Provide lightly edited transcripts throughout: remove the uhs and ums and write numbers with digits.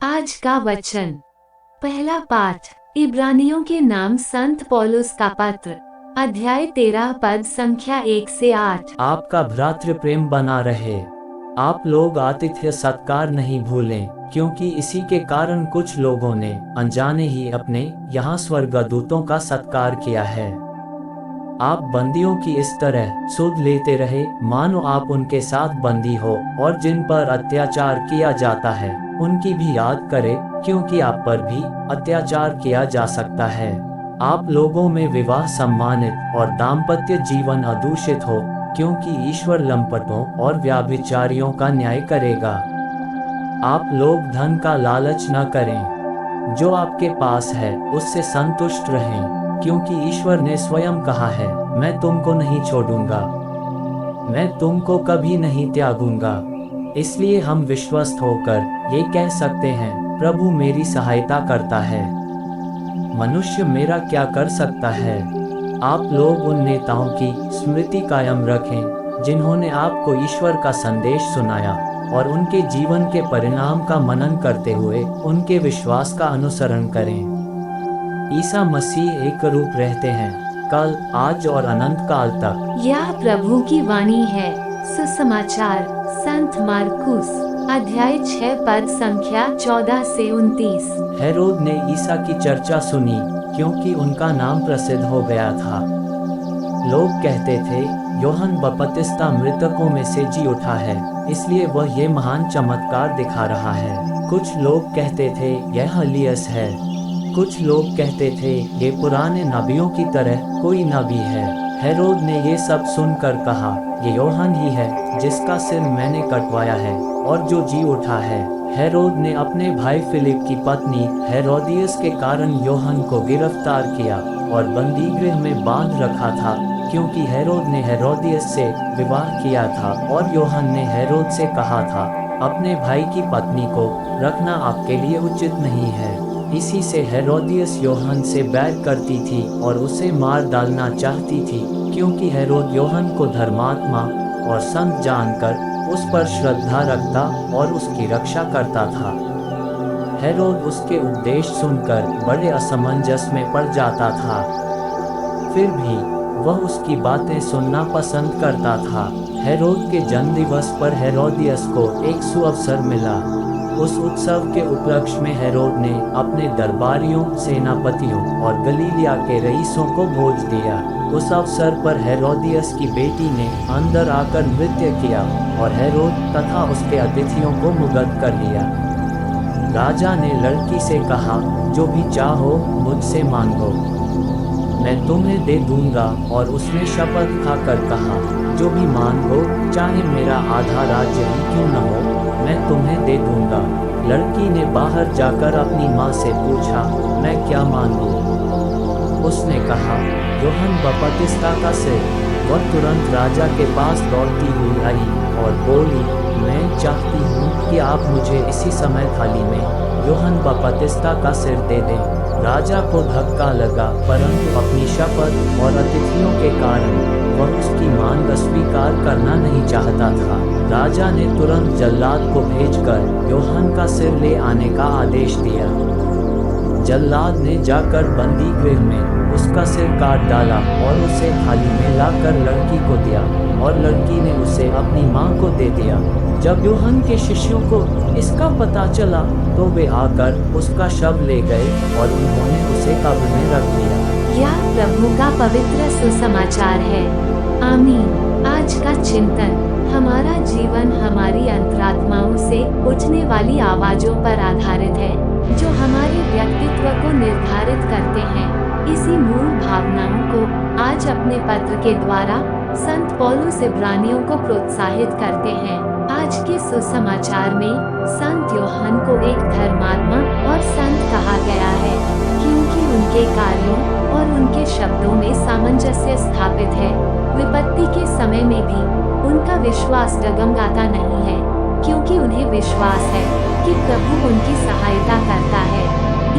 आज का वचन। पहला पाठ इब्रानियों के नाम संत पौलुस का पत्र, अध्याय 13 पद संख्या 1 से 8। आपका भ्रातृ प्रेम बना रहे। आप लोग आतिथ्य सत्कार नहीं भूलें, क्योंकि इसी के कारण कुछ लोगों ने अनजाने ही अपने यहाँ स्वर्गदूतों का सत्कार किया है। आप बंदियों की इस तरह सुध लेते रहे मानो आप उनके साथ बंदी हो, और जिन पर अत्याचार किया जाता है उनकी भी याद करें, क्योंकि आप पर भी अत्याचार किया जा सकता है। आप लोगों में विवाह सम्मानित और दाम्पत्य जीवन अदूषित हो, क्योंकि ईश्वर लंपटों और व्याभिचारियों का न्याय करेगा। आप लोग धन का लालच न करें। जो आपके पास है उससे संतुष्ट रहें, क्योंकि ईश्वर ने स्वयं कहा है, मैं तुमको नहीं छोड़ूंगा, मैं तुमको कभी नहीं त्यागूंगा। इसलिए हम विश्वस्त होकर ये कह सकते हैं, प्रभु मेरी सहायता करता है। मनुष्य मेरा क्या कर सकता है। आप लोग उन नेताओं की स्मृति कायम रखें जिन्होंने आपको ईश्वर का संदेश सुनाया, और उनके जीवन के परिणाम का मनन करते हुए उनके विश्वास का अनुसरण करें। ईसा मसीह एक रूप रहते हैं, कल, आज और अनंत काल तक। यह प्रभु की वाणी है। सुसमाचार संत मार्कुस, अध्याय 6 पद संख्या 14 से 29। हेरोद ने ईसा की चर्चा सुनी, क्योंकि उनका नाम प्रसिद्ध हो गया था। लोग कहते थे, यूहन्ना बपतिस्ता मृतकों में से जी उठा है, इसलिए वह ये महान चमत्कार दिखा रहा है। कुछ लोग कहते थे, यह एलियस है। कुछ लोग कहते थे, ये पुराने नबियों की तरह कोई नबी है। हेरोद ने ये सब सुनकर कहा, ये यूहन्ना ही है जिसका सिर मैंने कटवाया है और जो जी उठा है। हेरोद ने अपने भाई फिलिप की पत्नी हेरोदियस के कारण यूहन्ना को गिरफ्तार किया और बंदीगृह में बांध रखा था, क्योंकि हेरोद ने हेरोदियस से विवाह किया था और यूहन्ना ने हेरोद से कहा था, अपने भाई की पत्नी को रखना आपके लिए उचित नहीं है। इसी से हेरोदियस यूहन्ना से बैर करती थी और उसे मार डालना चाहती थी, क्योंकि हेरोद यूहन्ना को धर्मात्मा और संत जानकर उस पर श्रद्धा रखता और उसकी रक्षा करता था। हेरोद उसके उपदेश सुनकर बड़े असमंजस में पड़ जाता था, फिर भी वह उसकी बातें सुनना पसंद करता था। हेरोद के जन्मदिवस पर हेरोदियस को एक सुअवसर मिला। उस उत्सव के उपलक्ष्य में हेरोद ने अपने दरबारियों, सेनापतियों और गलीलिया के रईसों को भोज दिया। उस अवसर पर हेरोदियस की बेटी ने अंदर आकर नृत्य किया और हेरोद तथा उसके अतिथियों को मुग्ध कर लिया। राजा ने लड़की से कहा, जो भी चाहो मुझसे मांगो, मैं तुम्हें दे दूंगा। और उसने शपथ खाकर कहा, जो भी मांगो, चाहे मेरा आधा राज्य ही क्यों न हो, मैं तुम्हें दे दूंगा। लड़की ने बाहर जाकर अपनी माँ से पूछा, मैं क्या मांगूं? उसने कहा, यूहन्ना बपतिस्ता का सिर। वह तुरंत राजा के पास दौड़ती हुई आई और बोली, मैं चाहती हूँ कि आप मुझे इसी समय थाली में यूहन्ना बपतिस्ता का सिर दे दें। राजा को धक्का लगा, परंतु अपनी शपथ और अतिथियों के कारण वह उसकी मांग अस्वीकार करना नहीं चाहता था। राजा ने तुरंत जल्लाद को भेजकर यूहन्ना का सिर ले आने का आदेश दिया। जल्लाद ने जाकर बंदी गृह में उसका सिर काट डाला और उसे थाली में लाकर लड़की को दिया, और लड़की ने उसे अपनी माँ को दे दिया। जब यूहन्ना के शिष्यों को इसका पता चला तो वे आकर उसका शव ले गए और उन्होंने उसे कब्र में रख दिया। यह प्रभु का पवित्र सुसमाचार है। आमीन। आज का चिंतन। हमारा जीवन हमारी अंतरात्माओं से उठने वाली आवाजों पर आधारित है, जो हमारे व्यक्तित्व को निर्धारित करते हैं। इसी मूल भावनाओं को आज अपने पत्र के द्वारा संत पौलुस इब्रानियों को प्रोत्साहित करते हैं। आज के सुसमाचार में संत यूहन्ना को एक धर्मात्मा और संत कहा गया है, क्योंकि उनके कार्यों और उनके शब्दों में सामंजस्य स्थापित है। विपत्ति के समय में भी उनका विश्वास डगमगाता नहीं है, क्योंकि उन्हें विश्वास है कि प्रभु उनकी सहायता करता है।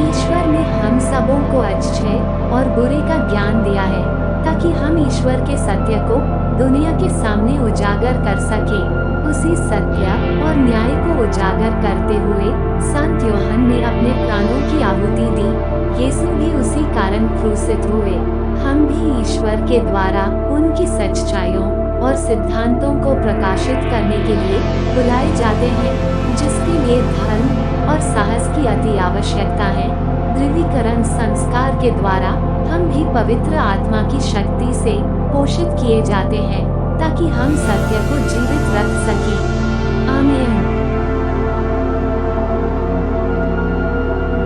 ईश्वर ने हम सबों को अच्छे और बुरे का ज्ञान दिया है, ताकि हम ईश्वर के सत्य को दुनिया के सामने उजागर कर सके। उसी सत्य और न्याय को उजागर करते हुए संत यूहन्ना अपने प्राणों की आहुति दी, यीशु भी उसी कारण क्रूसित हुए। हम भी ईश्वर के द्वारा उनकी सच्चाइयों और सिद्धांतों को प्रकाशित करने के लिए बुलाए जाते हैं, जिसके लिए धर्म और साहस की अति आवश्यकता है। ध्रुवीकरण संस्कार के द्वारा हम भी पवित्र आत्मा की शक्ति से पोषित किए जाते हैं, ताकि हम सत्य को जीवित रख सकें। आमीन।